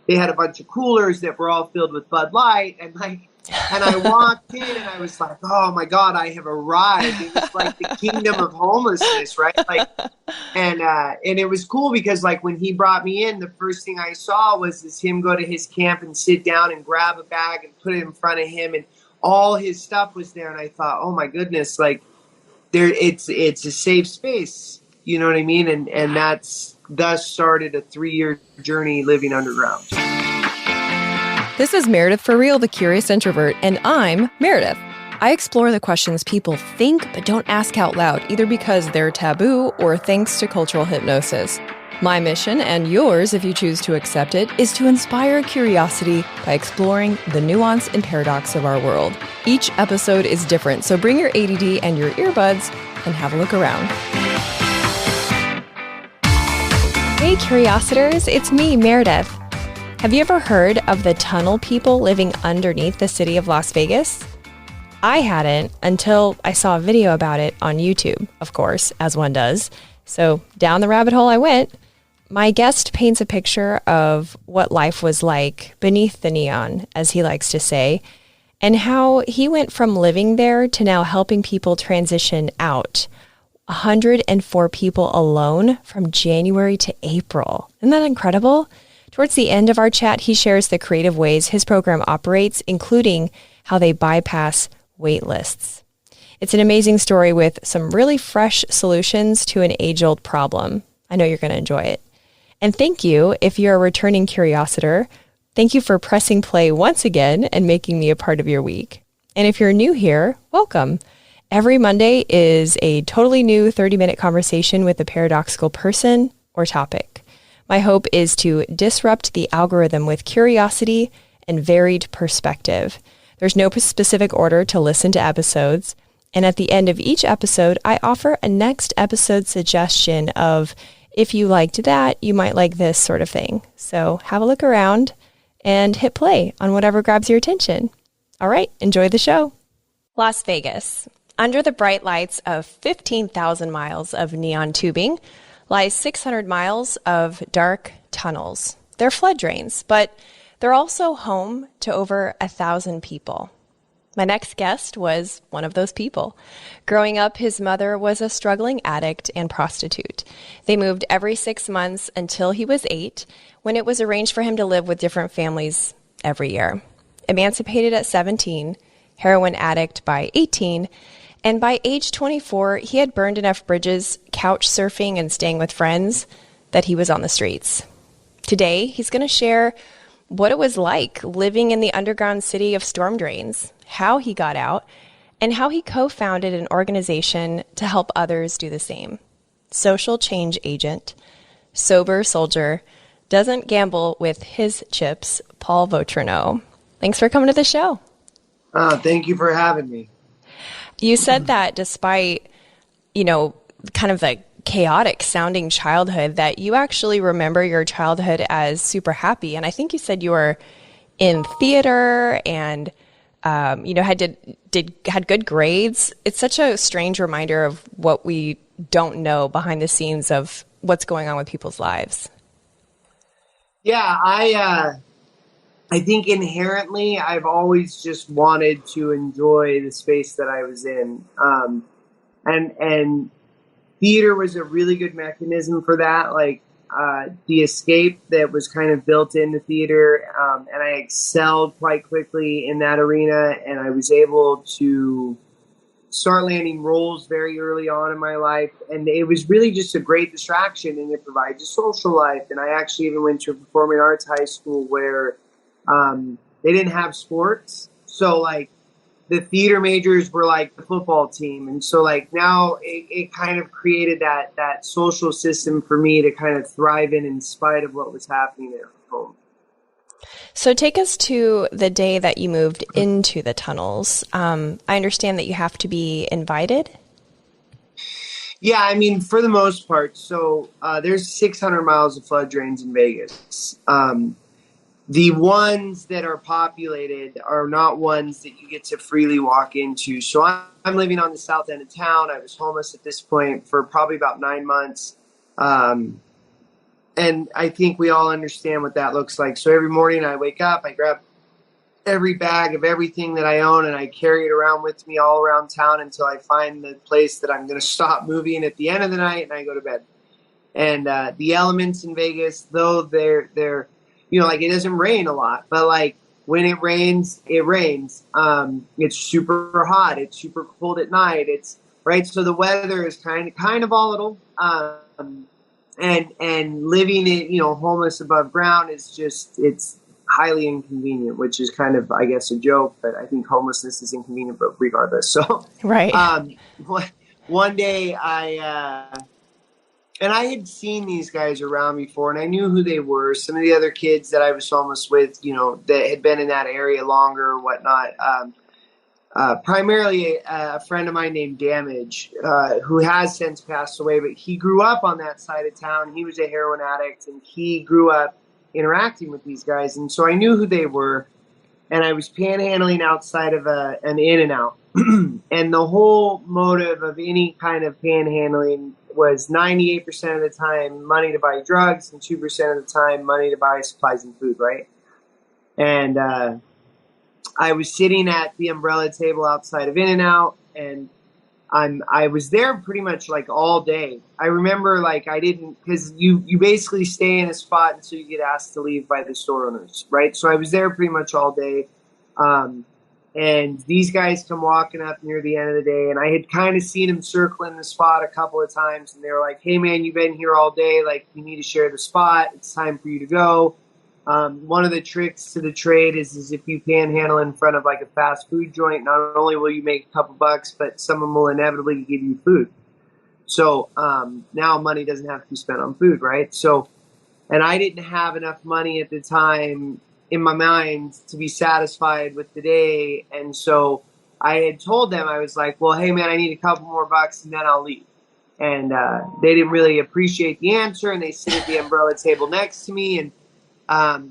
they had a bunch of coolers that were all filled with Bud Light, and I walked in and I was like, oh my God, I have arrived. It was like the kingdom of homelessness, right? And it was cool because like when he brought me in, the first thing I saw was him go to his camp and sit down and grab a bag and put it in front of him, and all his stuff was there. And I thought, oh my goodness, like it's a safe space. You know what I mean? And that's thus started a 3-year journey living underground. This is Meredith for Real, the Curious Introvert, and I'm Meredith. I explore the questions people think but don't ask out loud, either because they're taboo or thanks to cultural hypnosis. My mission, and yours if you choose to accept it, is to inspire curiosity by exploring the nuance and paradox of our world. Each episode is different, so bring your ADD and your earbuds and have a look around. Hey Curiositors, it's me, Meredith. Have you ever heard of the tunnel people living underneath the city of Las Vegas? I hadn't until I saw a video about it on YouTube, of course, as one does. So down the rabbit hole I went. My guest paints a picture of what life was like beneath the neon, as he likes to say, and how he went from living there to now helping people transition out. 104 people alone from January to April. Isn't that incredible? Towards the end of our chat, he shares the creative ways his program operates, including how they bypass wait lists. It's an amazing story with some really fresh solutions to an age-old problem. I know you're going to enjoy it. And thank you, if you're a returning Curiositor. Thank you for pressing play once again and making me a part of your week. And if you're new here, welcome. Every Monday is a totally new 30-minute conversation with a paradoxical person or topic. My hope is to disrupt the algorithm with curiosity and varied perspective. There's no specific order to listen to episodes. And at the end of each episode, I offer a next episode suggestion of, if you liked that, you might like this sort of thing. So have a look around and hit play on whatever grabs your attention. All right, enjoy the show. Las Vegas. Under the bright lights of 15,000 miles of neon tubing lies 600 miles of dark tunnels. They're flood drains, but they're also home to over 1,000 people. My next guest was one of those people. Growing up, his mother was a struggling addict and prostitute. They moved every 6 months until he was 8, when it was arranged for him to live with different families every year. Emancipated at 17, heroin addict by 18, and by age 24, he had burned enough bridges, couch surfing, and staying with friends that he was on the streets. Today, he's going to share what it was like living in the underground city of storm drains, how he got out, and how he co-founded an organization to help others do the same. Social change agent, sober soldier, doesn't gamble with his chips, Paul Vautrinot. Thanks for coming to the show. Thank you for having me. You said that despite, kind of the chaotic sounding childhood, that you actually remember your childhood as super happy. And I think you said you were in theater and, had good grades. It's such a strange reminder of what we don't know behind the scenes of what's going on with people's lives. Yeah, I think inherently I've always just wanted to enjoy the space that I was in. And theater was a really good mechanism for that. Like, the escape that was kind of built into theater. And I excelled quite quickly in that arena, and I was able to start landing roles very early on in my life. And it was really just a great distraction, and it provides a social life. And I actually even went to a performing arts high school where they didn't have sports. So like the theater majors were like the football team. And so like now it kind of created that social system for me to kind of thrive in spite of what was happening at home. So take us to the day that you moved into the tunnels. I understand that you have to be invited. Yeah, I mean, for the most part. So there's 600 miles of flood drains in Vegas. The ones that are populated are not ones that you get to freely walk into. So I'm living on the south end of town. I was homeless at this point for probably about 9 months. And I think we all understand what that looks like. So every morning I wake up, I grab every bag of everything that I own and I carry it around with me all around town until I find the place that I'm going to stop moving at the end of the night, and I go to bed. And the elements in Vegas, though they're like, it doesn't rain a lot, but like when it rains, it rains. It's super hot. It's super cold at night. It's right. So the weather is kind of volatile. And living it, homeless above ground is just, it's highly inconvenient, which is kind of, I guess, a joke, but I think homelessness is inconvenient, but regardless. So, right. One day and I had seen these guys around before, and I knew who they were. Some of the other kids that I was homeless with, that had been in that area longer or whatnot. Primarily a friend of mine named Damage, who has since passed away, but he grew up on that side of town. He was a heroin addict, and he grew up interacting with these guys. And so I knew who they were, and I was panhandling outside of an In-N-Out. And the whole motive of any kind of panhandling was 98% of the time money to buy drugs and 2% of the time money to buy supplies and food, right? And I was sitting at the umbrella table outside of In-N-Out, and I was there pretty much like all day. I remember like I didn't, because you basically stay in a spot until you get asked to leave by the store owners, right? So I was there pretty much all day. And these guys come walking up near the end of the day, and I had kind of seen them circling the spot a couple of times, and they were like, "Hey man, you've been here all day. Like, you need to share the spot. It's time for you to go." One of the tricks to the trade is if you panhandle in front of like a fast food joint, not only will you make a couple bucks, but someone will inevitably give you food. So now money doesn't have to be spent on food, right? So, and I didn't have enough money at the time in my mind to be satisfied with the day. And so I had told them, I was like, well, hey man, I need a couple more bucks and then I'll leave. And they didn't really appreciate the answer, and they sit at the umbrella table next to me, and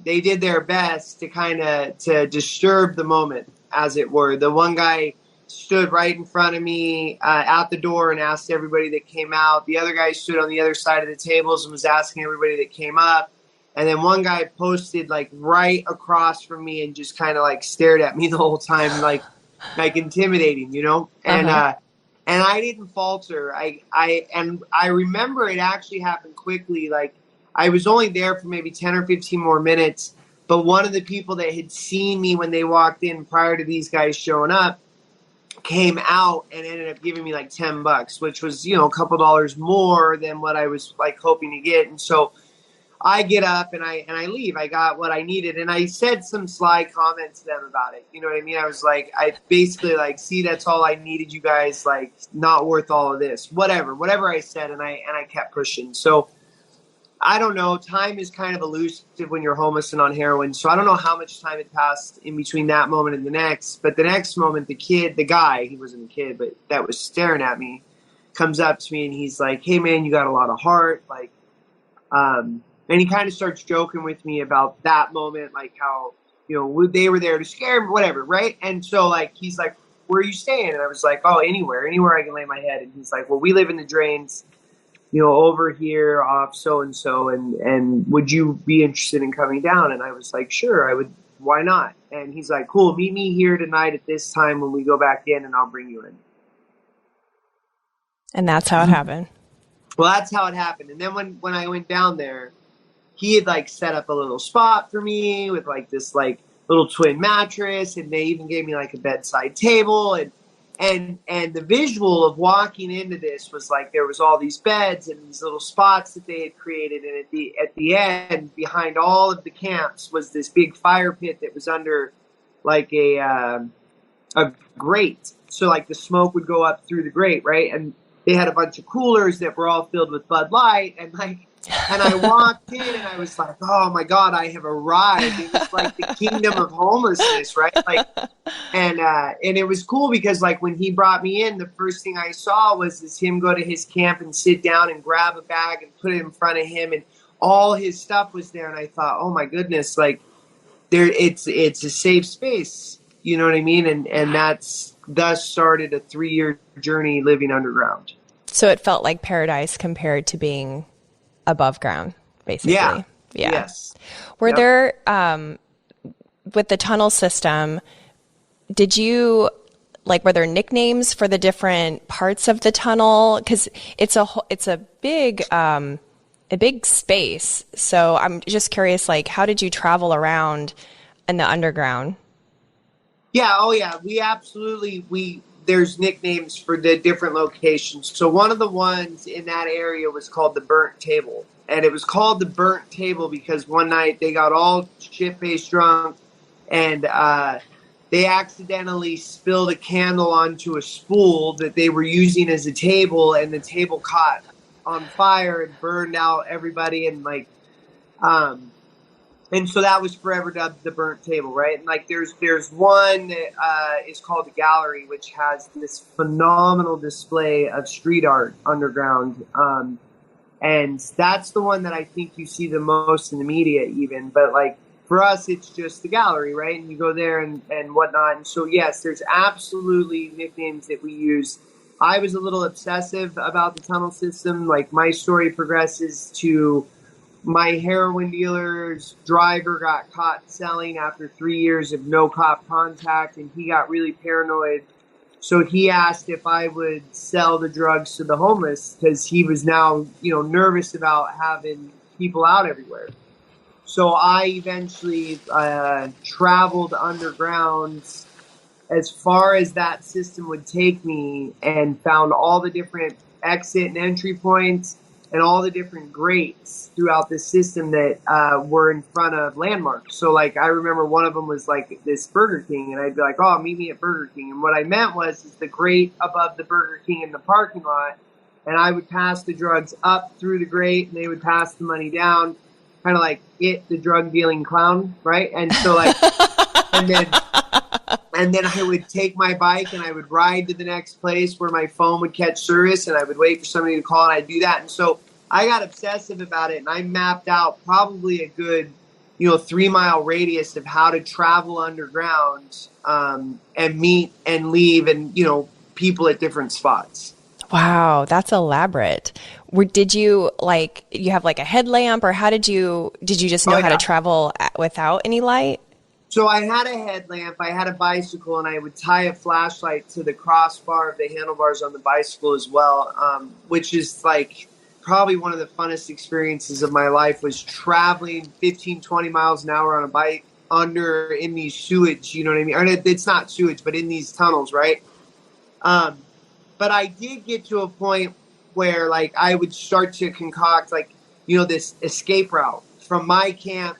they did their best to disturb the moment, as it were. The one guy stood right in front of me at the door and asked everybody that came out. The other guy stood on the other side of the tables and was asking everybody that came up. And then one guy posted like right across from me and just kind of like stared at me the whole time, like intimidating, And and I didn't falter. I remember it actually happened quickly. Like, I was only there for maybe 10 or 15 more minutes, but one of the people that had seen me when they walked in prior to these guys showing up came out and ended up giving me like $10, which was, a couple dollars more than what I was like hoping to get. And so I get up and I leave. I got what I needed, and I said some sly comments to them about it. You know what I mean? I was like, I basically like, see, that's all I needed, you guys, like, not worth all of this, whatever I said. And I kept pushing. So I don't know. Time is kind of elusive when you're homeless and on heroin. So I don't know how much time had passed in between that moment and the next. But the next moment, the guy, he wasn't a kid, but that was staring at me, comes up to me and he's like, hey man, you got a lot of heart. Like, and he kind of starts joking with me about that moment, like how, they were there to scare him, whatever, right? And so, like, he's like, where are you staying? And I was like, oh, anywhere I can lay my head. And he's like, well, we live in the drains, over here off so-and-so, and would you be interested in coming down? And I was like, sure, I would. Why not? And he's like, cool, meet me here tonight at this time when we go back in, and I'll bring you in. And that's how it happened. Well, that's how it happened. And then when I went down there, he had like set up a little spot for me with like this like little twin mattress, and they even gave me like a bedside table, and the visual of walking into this was like there was all these beds and these little spots that they had created, and at the end behind all of the camps was this big fire pit that was under like a grate, so like the smoke would go up through the grate, right? And they had a bunch of coolers that were all filled with Bud Light, and I walked in and I was like, oh my God, I have arrived. It was like the kingdom of homelessness, right? Like, and it was cool because like when he brought me in, the first thing I saw was him go to his camp and sit down and grab a bag and put it in front of him, and all his stuff was there. And I thought, oh my goodness, like it's a safe space. You know what I mean? And that's thus started a 3-year journey living underground. So it felt like paradise compared to being above ground. basically. Yeah. Yes. Were Yep. there, with the tunnel system, did you, like, were there nicknames for the different parts of the tunnel? Because it's a big space. So I'm just curious, like, how did you travel around in the underground? Yeah. Oh, yeah. There's nicknames for the different locations. So one of the ones in that area was called the Burnt Table. And it was called the Burnt Table because one night they got all shit-faced drunk and they accidentally spilled a candle onto a spool that they were using as a table, and the table caught on fire and burned out everybody. And so that was forever dubbed the Burnt Table, right? And like there's one that is called the Gallery, which has this phenomenal display of street art underground. And that's the one that I think you see the most in the media even. But like for us, it's just the Gallery, right? And you go there and whatnot. And so, yes, there's absolutely nicknames that we use. I was a little obsessive about the tunnel system. Like my story progresses to my heroin dealer's driver got caught selling after 3 years of no cop contact, and he got really paranoid. So he asked if I would sell the drugs to the homeless because he was now, nervous about having people out everywhere. So I eventually traveled underground as far as that system would take me and found all the different exit and entry points and all the different grates throughout the system that were in front of landmarks. So, like, I remember one of them was, like, this Burger King, and I'd be like, oh, meet me at Burger King. And what I meant was is the grate above the Burger King in the parking lot, and I would pass the drugs up through the grate, and they would pass the money down, kind of like It, the drug-dealing clown, right? And so, like, and then I would take my bike and I would ride to the next place where my phone would catch service, and I would wait for somebody to call, and I'd do that. And so I got obsessive about it, and I mapped out probably a good, 3-mile radius of how to travel underground and meet and leave and, people at different spots. Wow, that's elaborate. Did you you have like a headlamp, or did you just know how to travel without any light? So I had a headlamp, I had a bicycle, and I would tie a flashlight to the crossbar of the handlebars on the bicycle as well, which is like probably one of the funnest experiences of my life, was traveling 15, 20 miles an hour on a bike in these sewage, you know what I mean? Or it's not sewage, but in these tunnels, right? But I did get to a point where like I would start to concoct this escape route from my camp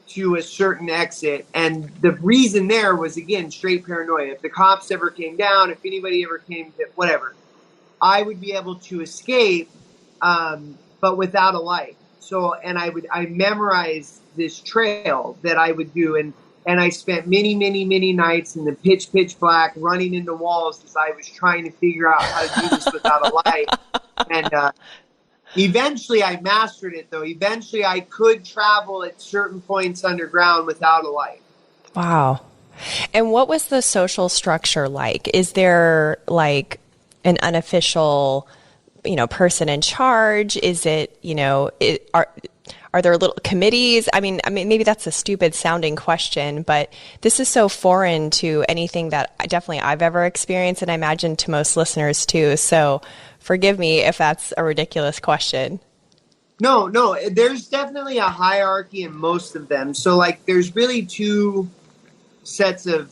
to a certain exit. And the reason there was, again, straight paranoia. If the cops ever came down, if anybody ever came, whatever, I would be able to escape, but without a light. So, and I memorized this trail that I would do. And I spent many, many, many nights in the pitch black running into walls as I was trying to figure out how to do this without a light. And, eventually I mastered it, though. Eventually I could travel at certain points underground without a light. Wow. And what was the social structure like? Is there like an unofficial, person in charge? Is it, are there little committees? I mean, maybe that's a stupid sounding question, but this is so foreign to anything that I've ever experienced, and I imagine to most listeners too. So forgive me if that's a ridiculous question. No, there's definitely a hierarchy in most of them. So like there's really two sets of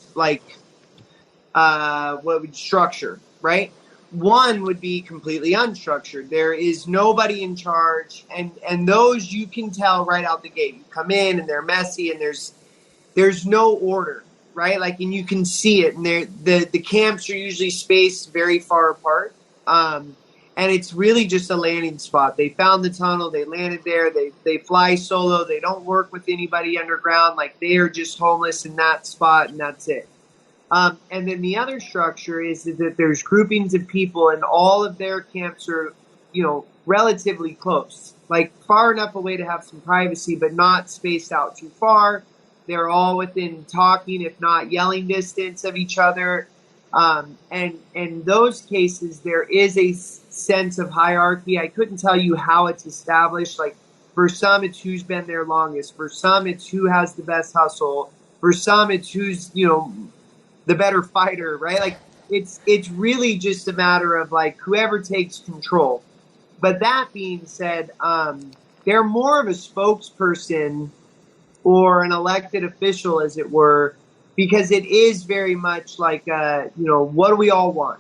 structure, right? One would be completely unstructured. There is nobody in charge, and those you can tell right out the gate. You come in and they're messy, and there's no order, right? Like, and you can see it. And the camps are usually spaced very far apart, and it's really just a landing spot. They found the tunnel, they landed there. They fly solo. They don't work with anybody underground. Like, they are just homeless in that spot, and that's it. And then the other structure is that there's groupings of people, and all of their camps are, relatively close, like far enough away to have some privacy, but not spaced out too far. They're all within talking, if not yelling distance of each other. And in those cases, there is a sense of hierarchy. I couldn't tell you how it's established. Like, For some, it's who's been there longest. For some, it's who has the best hustle. For some, it's who's, the better fighter, right? Like, it's really just a matter of, like, whoever takes control. But that being said, they're more of a spokesperson or an elected official, as it were, because it is very much like, what do we all want,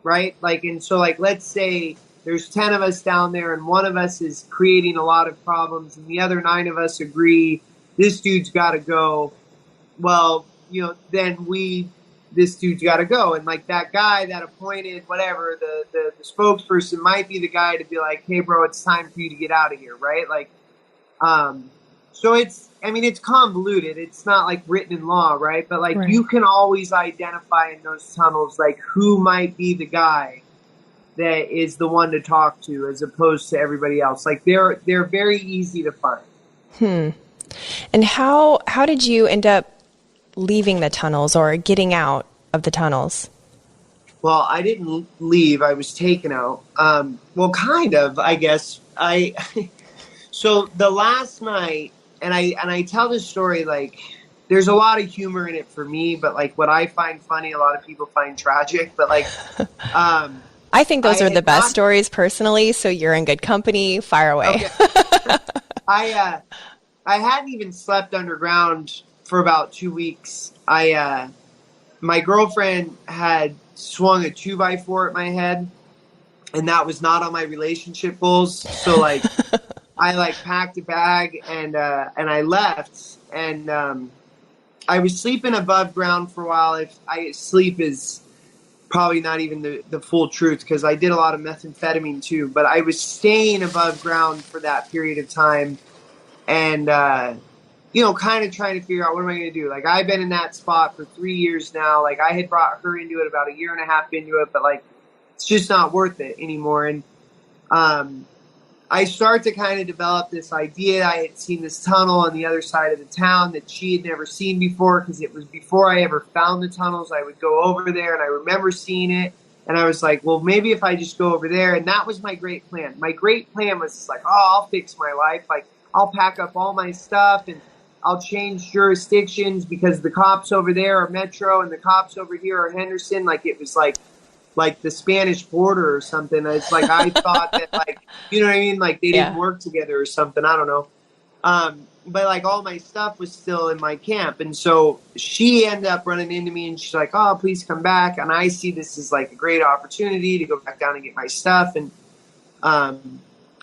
right? Like, and so, like, let's say there's 10 of us down there and one of us is creating a lot of problems and the other 9 of us agree this dude's got to go. Well, then this dude's got to go. And like that guy that appointed whatever, the spokesperson might be the guy to be like, hey, bro, it's time for you to get out of here, right? Like, so it's convoluted. It's not like written in law, right? But like Right. You can always identify in those tunnels, like who might be the guy that is the one to talk to as opposed to everybody else. Like they're very easy to find. And how did you end up leaving the tunnels or getting out of the tunnels? Well, I didn't leave. I was taken out. Well, kind of, I guess. So the last night, and I tell this story, like, there's a lot of humor in it for me, but like what I find funny, a lot of people find tragic. But like, I think those are the best stories personally. So you're in good company. Fire away. Okay. I hadn't even slept underground for about 2 weeks. My girlfriend had swung a 2x4 at my head, and that was not on my relationship goals. So like, I like packed a bag and I left, and I was sleeping above ground for a while. Sleep is probably not even the full truth, because I did a lot of methamphetamine too, but I was staying above ground for that period of time. And, kind of trying to figure out, what am I going to do? Like, I've been in that spot for 3 years now. Like, I had brought her into it about 1.5 years into it, but like, it's just not worth it anymore. And, I start to kind of develop this idea. I had seen this tunnel on the other side of the town that she had never seen before, because it was before I ever found the tunnels. I would go over there and I remember seeing it. And I was like, well, maybe if I just go over there. And that was my great plan. My great plan was just like, I'll fix my life. Like, I'll pack up all my stuff and I'll change jurisdictions, because the cops over there are Metro and the cops over here are Henderson. Like, it was like the Spanish border or something. It's like, I thought that, like, you know what I mean? Like, they didn't work together or something. I don't know. But like, all my stuff was still in my camp. And so she ended up running into me and she's like, oh, please come back. And I see this as like a great opportunity to go back down and get my stuff. And,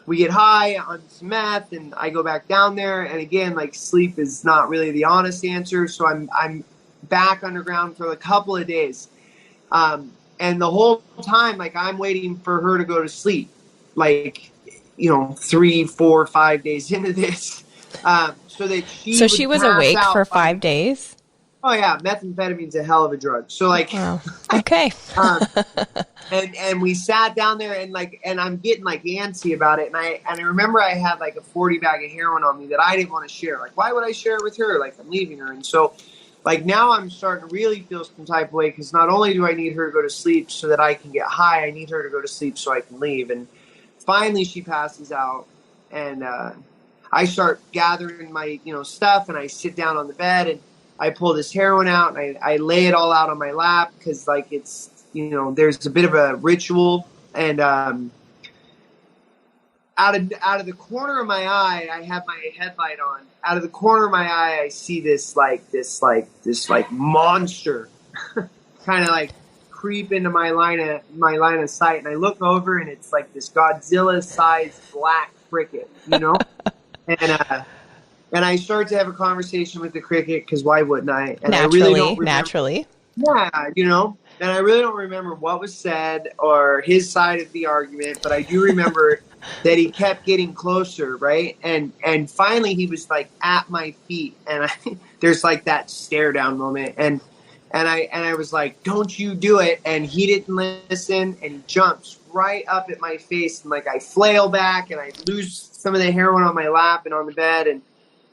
we get high on some meth and I go back down there. And again, like, sleep is not really the honest answer. So I'm back underground for a couple of days. And the whole time, like, I'm waiting for her to go to sleep, like, 3, 4, 5 days into this, so that she was awake for 5 days. Oh yeah, methamphetamine's a hell of a drug. So like, wow. Okay. and we sat down there and I'm getting like antsy about it. And I remember I had like a 40 bag of heroin on me that I didn't want to share. Like, why would I share it with her? Like, I'm leaving her. And so, like, now I'm starting to really feel some type of way, because not only do I need her to go to sleep so that I can get high, I need her to go to sleep so I can leave. And finally she passes out, and I start gathering my stuff, and I sit down on the bed and I pull this heroin out and I lay it all out on my lap, because like, it's there's a bit of a ritual. And out of the corner of my eye, I have my headlight on. Out of the corner of my eye, I see this monster kind of like creep into my line of sight. And I look over, and it's like this Godzilla-sized black cricket, And I start to have a conversation with the cricket, because why wouldn't I? And naturally, I really don't remember, naturally. Yeah, and I really don't remember what was said or his side of the argument, but I do remember that he kept getting closer, right? And finally he was like at my feet, and there's like that stare down moment, and I was like, don't you do it. And he didn't listen, and he jumps right up at my face, and like, I flail back and I lose some of the heroin on my lap and on the bed, and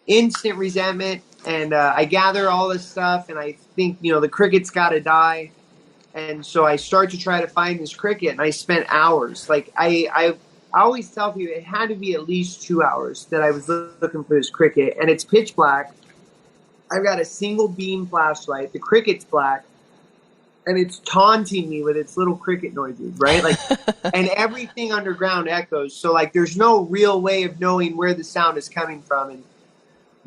instant resentment. And I gather all this stuff, and I think, the cricket's got to die. And so I start to try to find this cricket, and I spent hours. Like, I I always tell people it had to be at least 2 hours that I was looking for this cricket, and it's pitch black. I've got a single beam flashlight. The cricket's black, and it's taunting me with its little cricket noises, right? Like, and everything underground echoes. So like, there's no real way of knowing where the sound is coming from. And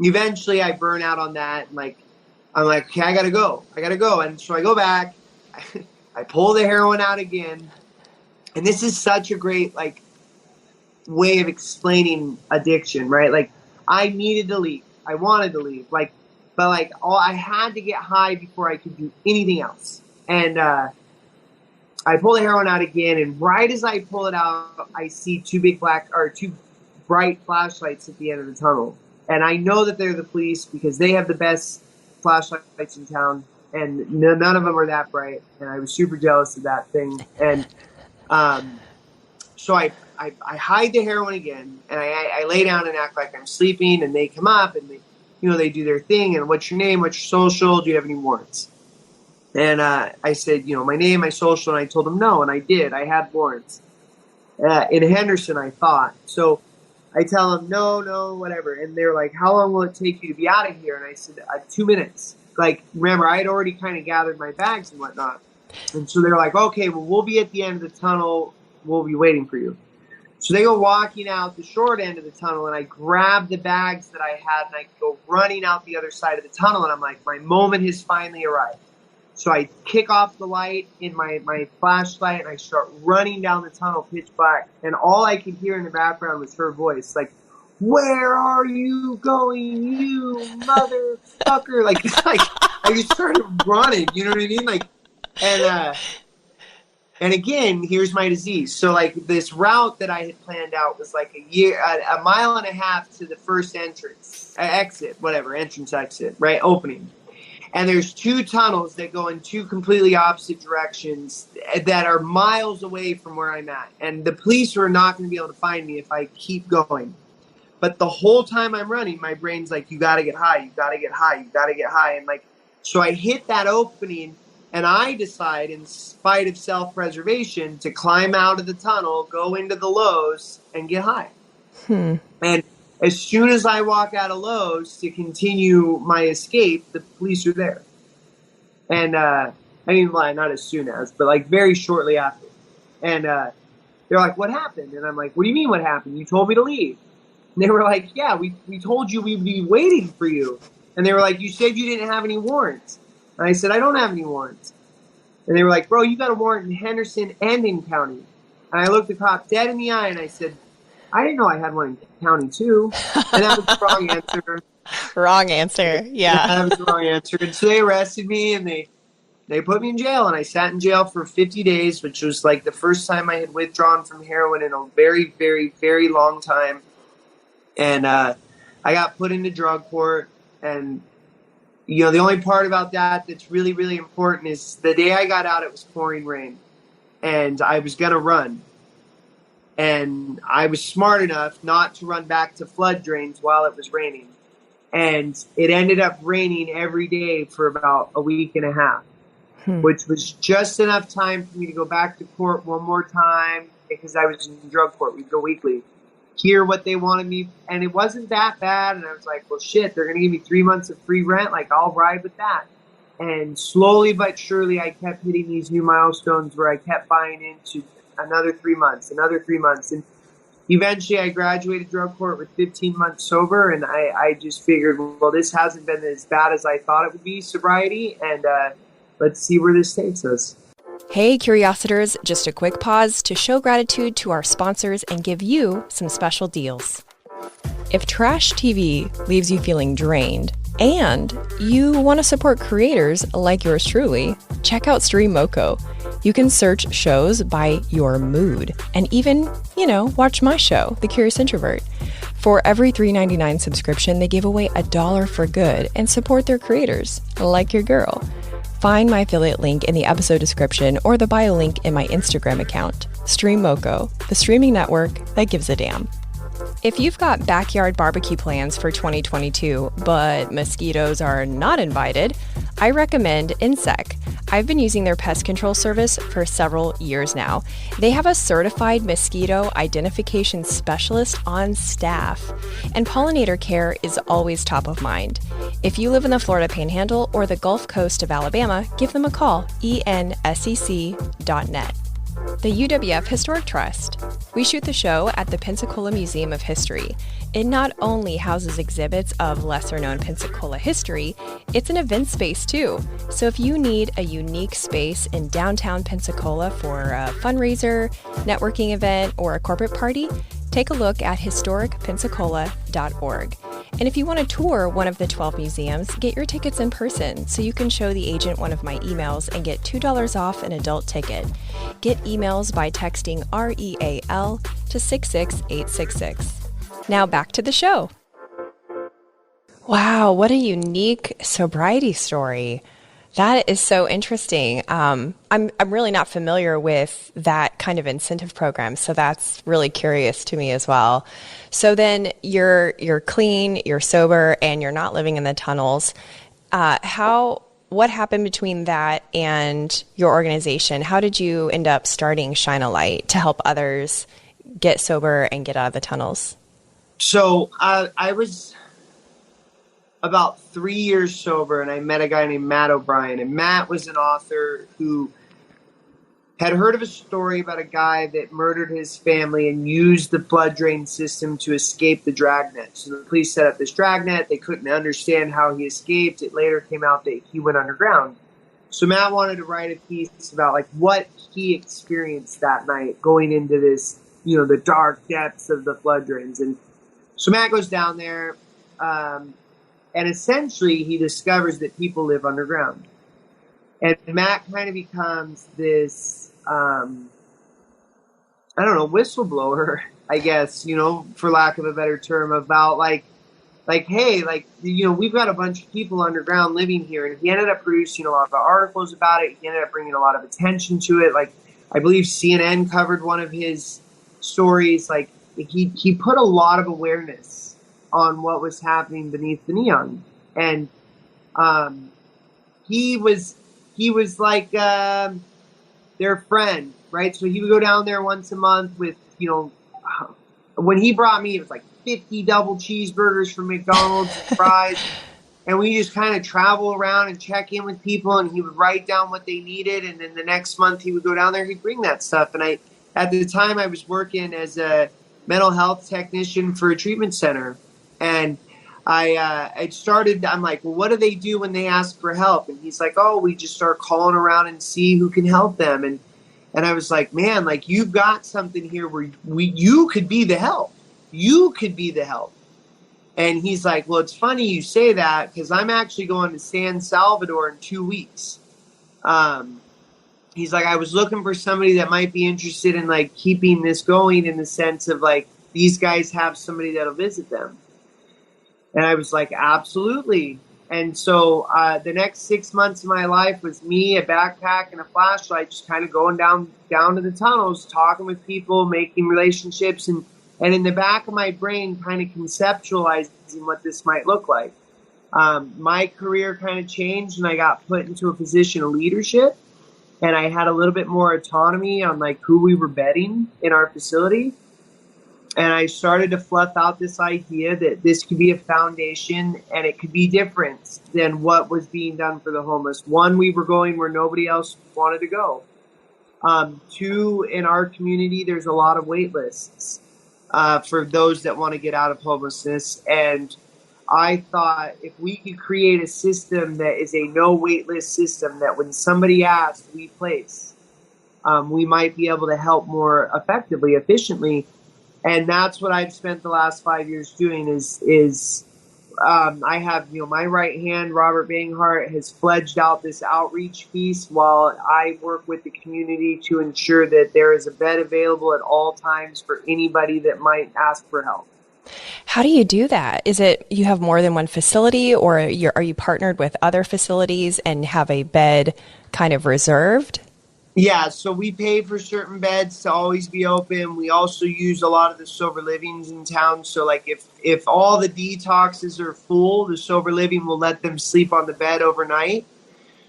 eventually I burn out on that. And like, I'm like, okay, I gotta go. And so I go back, I pull the heroin out again. And this is such a great, like, way of explaining addiction, right? Like, I needed to leave. I wanted to leave. Like, but like, I had to get high before I could do anything else. And I pull the heroin out again, and right as I pull it out, I see two bright flashlights at the end of the tunnel. And I know that they're the police because they have the best flashlights in town, and none of them are that bright. And I was super jealous of that thing. And so I hide the heroin again, and I lay down and act like I'm sleeping, and they come up, and they do their thing, and what's your name, what's your social, do you have any warrants? And I said, my name, my social, and I told them no, and I did. I had warrants. In Henderson, I thought. So I tell them, no, whatever. And they're like, how long will it take you to be out of here? And I said, 2 minutes. Like, remember, I had already kind of gathered my bags and whatnot. And so they're like, okay, well, we'll be at the end of the tunnel. We'll be waiting for you. So they go walking out the short end of the tunnel, and I grab the bags that I had, and I go running out the other side of the tunnel, and I'm like, my moment has finally arrived. So I kick off the light in my flashlight, and I start running down the tunnel pitch black. And all I could hear in the background was her voice, like, where are you going, you motherfucker? Like I just started running, you know what I mean? Like, and again, here's my disease. So like this route that I had planned out was like a mile and a half to the first entrance, exit, right? Opening. And there's two tunnels that go in two completely opposite directions that are miles away from where I'm at. And the police are not going to be able to find me if I keep going. But the whole time I'm running, my brain's like, you got to get high, you got to get high, you got to get high. And like, so I hit that opening, and I decide, in spite of self-preservation, to climb out of the tunnel, go into the Lowe's, and get high. And as soon as I walk out of Lowe's to continue my escape, the police are there. And not as soon as, but like very shortly after. And they're like, what happened? And I'm like, what do you mean what happened? You told me to leave. And they were like, yeah, we told you we'd be waiting for you. And they were like, you said you didn't have any warrants. And I said, I don't have any warrants. And they were like, bro, you got a warrant in Henderson and in county. And I looked the cop dead in the eye, and I said, I didn't know I had one in county too. And that was the wrong answer. Wrong answer. Yeah. That was the wrong answer. And so they arrested me, and they put me in jail, and I sat in jail for 50 days, which was like the first time I had withdrawn from heroin in a very, very, very long time. And I got put into drug court. And, the only part about that that's really, really important is the day I got out, it was pouring rain, and I was going to run. And I was smart enough not to run back to flood drains while it was raining. And it ended up raining every day for about a week and a half, which was just enough time for me to go back to court one more time, because I was in drug court. We'd go weekly, hear what they wanted me. And it wasn't that bad. And I was like, well, shit, they're going to give me 3 months of free rent. Like, I'll ride with that. And slowly but surely, I kept hitting these new milestones where I kept buying into another 3 months. And eventually I graduated drug court with 15 months sober. And I just figured, well, this hasn't been as bad as I thought it would be, sobriety. And let's see where this takes us. Hey, Curiositors, just a quick pause to show gratitude to our sponsors and give you some special deals. If trash TV leaves you feeling drained and you want to support creators like yours truly, check out Stream Moco. You can search shows by your mood and even, watch my show, The Curious Introvert. For every $3.99 subscription, they give away $1 for good and support their creators, like your girl. Find my affiliate link in the episode description or the bio link in my Instagram account. Stream Moco, the streaming network that gives a damn. If you've got backyard barbecue plans for 2022, but mosquitoes are not invited, I recommend Insect. I've been using their pest control service for several years now. They have a certified mosquito identification specialist on staff, and pollinator care is always top of mind. If you live in the Florida Panhandle or the Gulf Coast of Alabama, give them a call, ensec.net. The UWF Historic Trust. We shoot the show at the Pensacola Museum of History. It not only houses exhibits of lesser-known Pensacola history, it's an event space too. So if you need a unique space in downtown Pensacola for a fundraiser, networking event, or a corporate party, take a look at historicpensacola.org. And if you want to tour one of the 12 museums, get your tickets in person so you can show the agent one of my emails and get $2 off an adult ticket. Get emails by texting REAL to 66866. Now back to the show. Wow, what a unique sobriety story. That is so interesting. I'm really not familiar with that kind of incentive program, so that's really curious to me as well. So then you're clean, you're sober, and you're not living in the tunnels. What happened between that and your organization? How did you end up starting Shine a Light to help others get sober and get out of the tunnels? So I was about 3 years sober, and I met a guy named Matt O'Brien. And Matt was an author who had heard of a story about a guy that murdered his family and used the flood drain system to escape the dragnet. So the police set up this dragnet. They couldn't understand how he escaped. It later came out that he went underground. So Matt wanted to write a piece about like what he experienced that night going into this, the dark depths of the flood drains. And so Matt goes down there, and essentially he discovers that people live underground. And Matt kind of becomes this, whistleblower, I guess, for lack of a better term, about hey, we've got a bunch of people underground living here. And he ended up producing a lot of articles about it. He ended up bringing a lot of attention to it. Like, I believe CNN covered one of his stories. Like, he put a lot of awareness on what was happening beneath the neon. And he was like their friend, right? So he would go down there once a month with, when he brought me, it was like 50 double cheeseburgers from McDonald's, fries. And we just kind of travel around and check in with people, and he would write down what they needed. And then the next month he would go down there, he'd bring that stuff. And at the time I was working as a mental health technician for a treatment center. And I'm like, well, what do they do when they ask for help? And he's like, oh, we just start calling around and see who can help them. And I was like, man, like, you've got something here where you could be the help. You could be the help. And he's like, well, it's funny you say that because I'm actually going to San Salvador in 2 weeks. He's like, I was looking for somebody that might be interested in like keeping this going in the sense of like, these guys have somebody that'll visit them. And I was like, absolutely. And so the next 6 months of my life was me, a backpack, and a flashlight, just kind of going down to the tunnels, talking with people, making relationships, and in the back of my brain, kind of conceptualizing what this might look like. My career kind of changed, and I got put into a position of leadership, and I had a little bit more autonomy on like who we were bedding in our facility. And I started to fluff out this idea that this could be a foundation and it could be different than what was being done for the homeless. One, we were going where nobody else wanted to go. Two, in our community, there's a lot of wait lists for those that want to get out of homelessness. And I thought if we could create a system that is a no wait list system, that when somebody asks, we place, we might be able to help more effectively, efficiently. And that's what I've spent the last 5 years doing is I have, my right hand, Robert Banghart, has pledged out this outreach piece while I work with the community to ensure that there is a bed available at all times for anybody that might ask for help. How do you do that? Is it you have more than one facility, or are you partnered with other facilities and have a bed kind of reserved? Yeah, so we pay for certain beds to always be open. We also use a lot of the sober livings in town. So like if all the detoxes are full, the sober living will let them sleep on the bed overnight.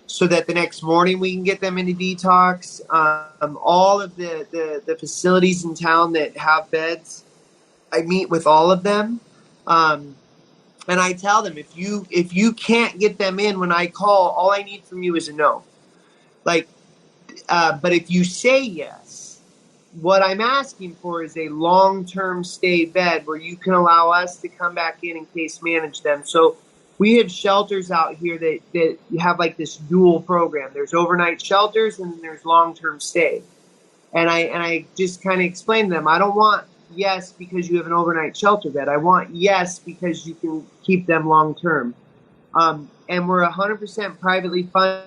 so that the next morning we can get them into detox. All of the facilities in town that have beds, I meet with all of them. And I tell them, if you can't get them in when I call, all I need from you is a no. Like, but if you say yes, what I'm asking for is a long-term stay bed where you can allow us to come back in and case manage them. So we have shelters out here that have like this dual program. There's overnight shelters and then there's long-term stay. And I just kind of explain to them, I don't want yes because you have an overnight shelter bed. I want yes because you can keep them long-term. And we're 100% privately funded,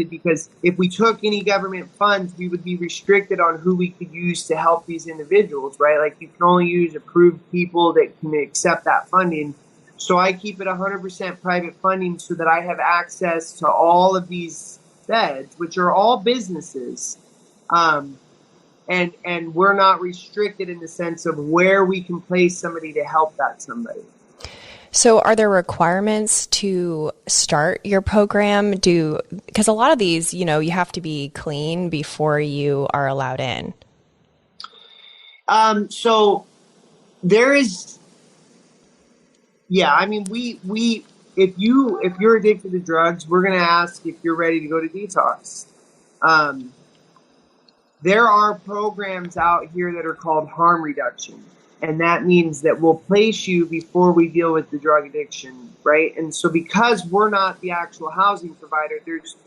because if we took any government funds, we would be restricted on who we could use to help these individuals, right? Like, you can only use approved people that can accept that funding. So I keep it 100% private funding so that I have access to all of these beds, which are all businesses. And we're not restricted in the sense of where we can place somebody to help that somebody. So are there requirements to start your program? Because a lot of these, you have to be clean before you are allowed in. So there is, yeah, I mean, if you're addicted to drugs, we're going to ask if you're ready to go to detox. There are programs out here that are called harm reduction. And that means that we'll place you before we deal with the drug addiction, right? And so because we're not the actual housing provider, there's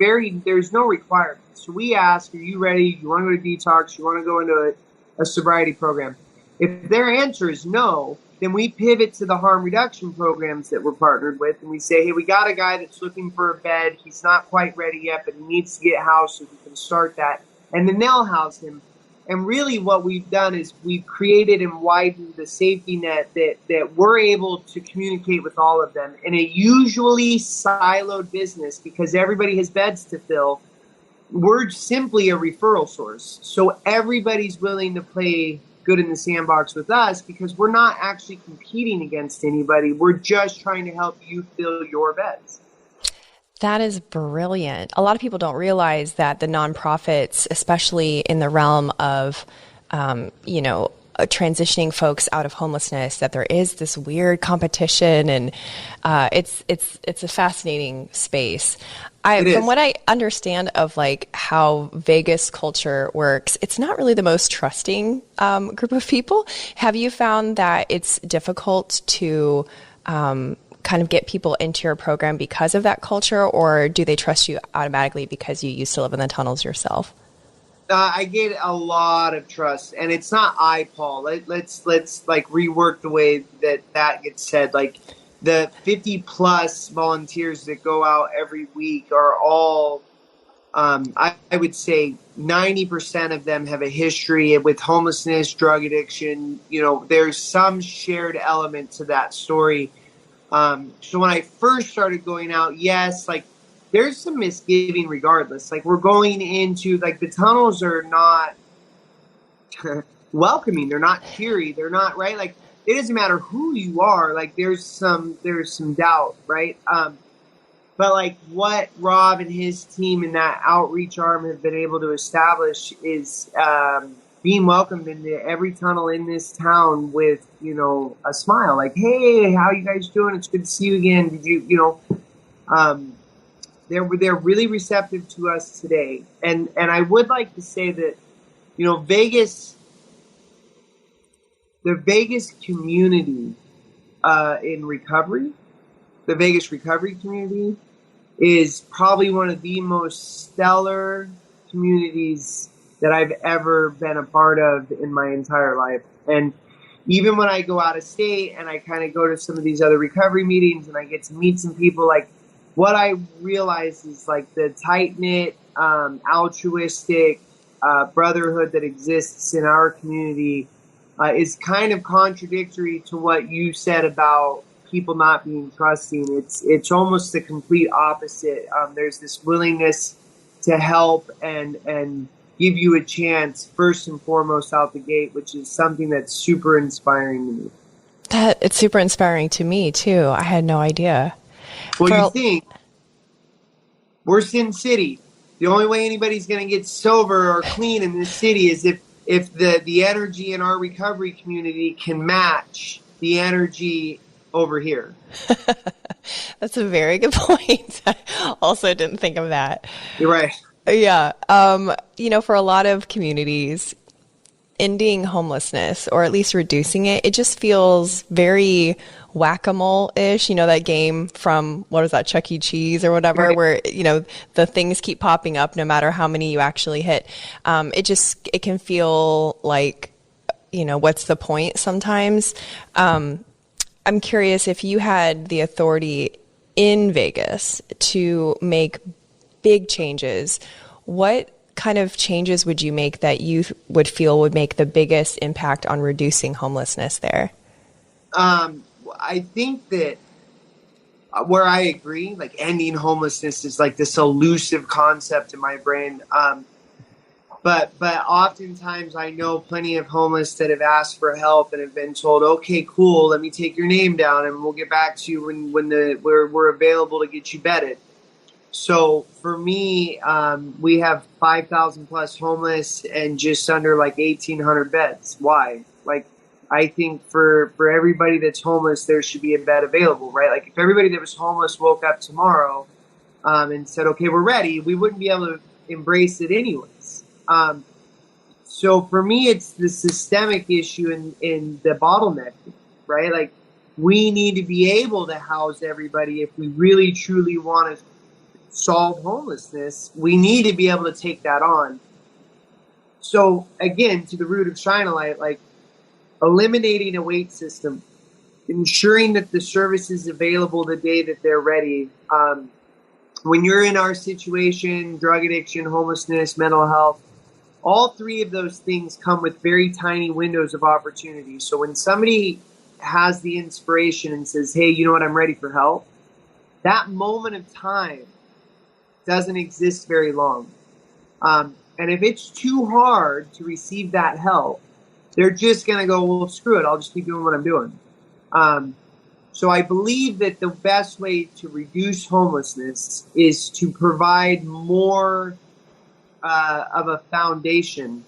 no requirements. So we ask, are you ready? You want to go to detox? You want to go into a sobriety program? If their answer is no, then we pivot to the harm reduction programs that we're partnered with. And we say, hey, we got a guy that's looking for a bed. He's not quite ready yet, but he needs to get housed so we can start that. And then they'll house him. And really what we've done is we've created and widened the safety net that we're able to communicate with all of them. In a usually siloed business, because everybody has beds to fill, we're simply a referral source. So everybody's willing to play good in the sandbox with us because we're not actually competing against anybody. We're just trying to help you fill your beds. That is brilliant. A lot of people don't realize that the nonprofits, especially in the realm of, transitioning folks out of homelessness, that there is this weird competition, and it's a fascinating space. From what I understand of like how Vegas culture works, it's not really the most trusting group of people. Have you found that it's difficult to kind of get people into your program because of that culture, or do they trust you automatically because you used to live in the tunnels yourself? I get a lot of trust, and it's not Paul. Let's like rework the way that gets said. Like, the 50 plus volunteers that go out every week are all, I would say 90% of them have a history with homelessness, drug addiction. There's some shared element to that story. So when I first started going out, yes, like, there's some misgiving regardless. Like, we're going into, like, the tunnels are not welcoming. They're not cheery. They're not, right? Like, it doesn't matter who you are. Like, there's some doubt, right? But like what Rob and his team and that outreach arm have been able to establish is, being welcomed into every tunnel in this town with, a smile. Like, hey, how you guys doing? It's good to see you again. Did you, they're really receptive to us today. And I would like to say that, Vegas, the Vegas community in recovery, the Vegas recovery community is probably one of the most stellar communities that I've ever been a part of in my entire life. And even when I go out of state and I kind of go to some of these other recovery meetings and I get to meet some people, like, what I realize is like the tight-knit, altruistic brotherhood that exists in our community is kind of contradictory to what you said about people not being trusting. It's almost the complete opposite. There's this willingness to help and give you a chance first and foremost out the gate, which is something that's super inspiring to me. It's super inspiring to me too. I had no idea. Well, you think, We're Sin City. The only way anybody's going to get sober or clean in this city is if the energy in our recovery community can match the energy over here. That's a very good point. I also didn't think of that. You're right. Yeah. For a lot of communities, ending homelessness or at least reducing it, it just feels very whack-a-mole-ish, that game from, what is that, Chuck E. Cheese or whatever, Right. where, the things keep popping up no matter how many you actually hit. It can feel like, what's the point sometimes? I'm curious if you had the authority in Vegas to make big changes, what kind of changes would you make that you would feel would make the biggest impact on reducing homelessness there? I think that where I agree, like ending homelessness is like this elusive concept in my brain. But oftentimes I know plenty of homeless that have asked for help and have been told, okay, cool, let me take your name down and we'll get back to you when we're available to get you bedded. So for me, we have 5,000 plus homeless and just under like 1,800 beds. Why? Like, I think for everybody that's homeless, there should be a bed available, right? Like if everybody that was homeless woke up tomorrow and said, okay, we're ready, we wouldn't be able to embrace it anyways. So for me, it's the systemic issue in the bottleneck, right? Like we need to be able to house everybody if we really truly want to solve homelessness. We need to be able to take that on. So again, to the root of Shine a Light, like eliminating a wait system, ensuring that the service is available the day that they're ready. When you're in our situation, drug addiction, homelessness, mental health, all three of those things come with very tiny windows of opportunity. So when somebody has the inspiration and says, hey, you know what, I'm ready for help, that moment of time doesn't exist very long. And if it's too hard to receive that help, they're just going to go, well, screw it, I'll just keep doing what I'm doing. So I believe that the best way to reduce homelessness is to provide more of a foundation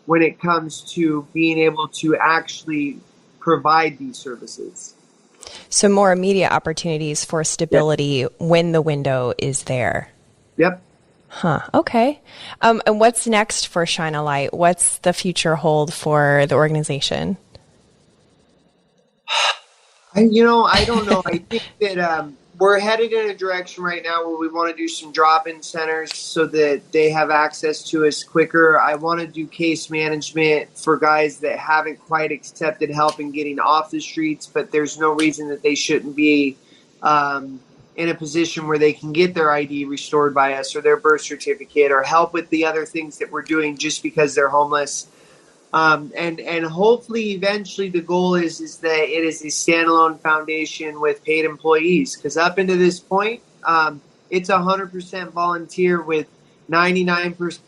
when it comes to being able to actually provide these services. So more immediate opportunities for stability when the window is there. Yep. Huh. Okay. And what's next for Shine a Light? What's the future hold for the organization? I don't know. I think that we're headed in a direction right now where we want to do some drop-in centers so that they have access to us quicker. I want to do case management for guys that haven't quite accepted help in getting off the streets, but there's no reason that they shouldn't be in a position where they can get their ID restored by us or their birth certificate or help with the other things that we're doing just because they're homeless. And hopefully eventually the goal is that it is a standalone foundation with paid employees, because up into this point, it's 100% volunteer with 99%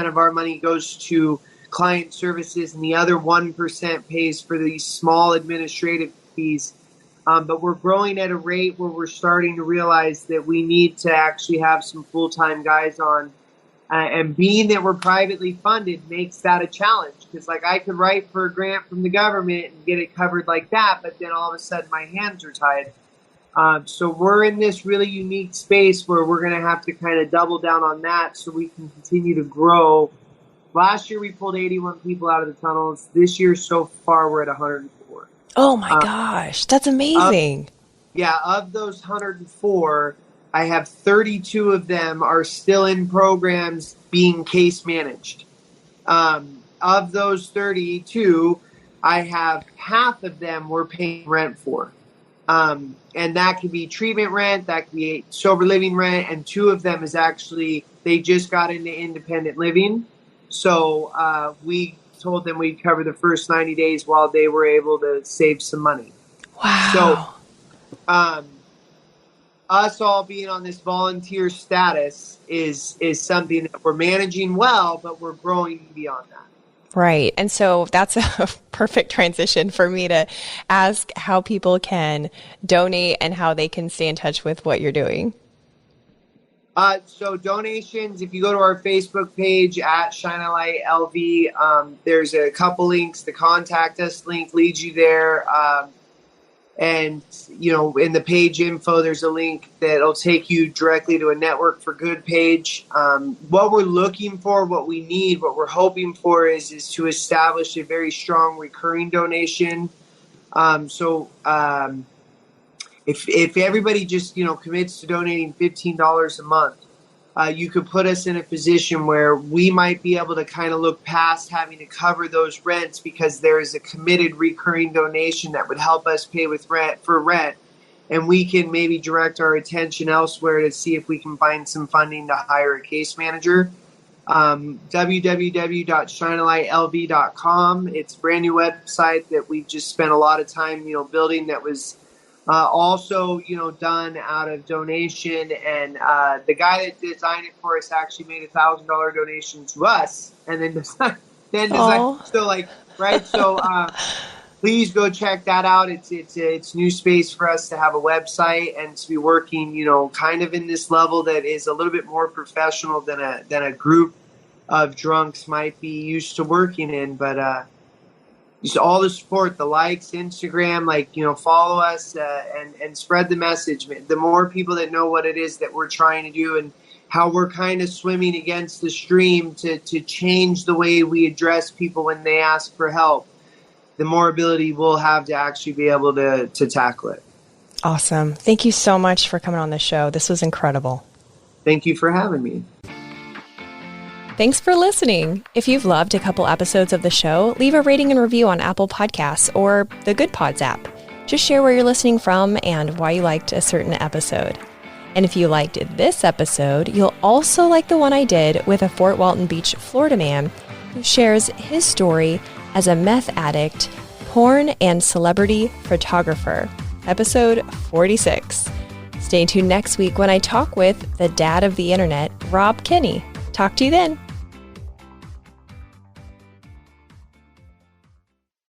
of our money goes to client services and the other 1% pays for these small administrative fees. But we're growing at a rate where we're starting to realize that we need to actually have some full-time guys on. And being that we're privately funded makes that a challenge, because like I could write for a grant from the government and get it covered like that, but then all of a sudden my hands are tied. So we're in this really unique space where we're going to have to kind of double down on that so we can continue to grow. Last year we pulled 81 people out of the tunnels. This year so far we're at 104. Oh my gosh, that's amazing. Of those 104, I have 32 of them are still in programs being case managed. Of those 32, I have half of them we're paying rent for. And that could be treatment rent, that could be sober living rent, and 2 of them is actually, they just got into independent living. So we told them we'd cover the first 90 days while they were able to save some money. Wow. So us all being on this volunteer status is something that we're managing well, but we're growing beyond that. Right. And so that's a perfect transition for me to ask how people can donate and how they can stay in touch with what you're doing. So donations, if you go to our Facebook page at Shine a Light LV, there's a couple links. The contact us link leads you there. And, in the page info, there's a link that'll take you directly to a Network for Good page. What we're looking for, what we need, what we're hoping for is to establish a very strong recurring donation. If everybody just, commits to donating $15 a month, you could put us in a position where we might be able to kind of look past having to cover those rents, because there is a committed recurring donation that would help us pay with rent, and we can maybe direct our attention elsewhere to see if we can find some funding to hire a case manager. www.shinealightlv.com. It's a brand new website that we've just spent a lot of time, building, that was also, done out of donation. And the guy that designed it for us actually made $1,000 donation to us, and then designed. So right. So please go check that out. It's new space for us to have a website and to be working, kind of in this level that is a little bit more professional than a group of drunks might be used to working in. But just all the support, the likes, Instagram, follow us and spread the message. The more people that know what it is that we're trying to do and how we're kind of swimming against the stream to change the way we address people when they ask for help, the more ability we'll have to actually be able to tackle it. Awesome. Thank you so much for coming on the show. This was incredible. Thank you for having me. Thanks for listening. If you've loved a couple episodes of the show, leave a rating and review on Apple Podcasts or the Good Pods app. Just share where you're listening from and why you liked a certain episode. And if you liked this episode, you'll also like the one I did with a Fort Walton Beach, Florida man who shares his story as a meth addict, porn and celebrity photographer. Episode 46. Stay tuned next week when I talk with the dad of the internet, Rob Kinney. Talk to you then.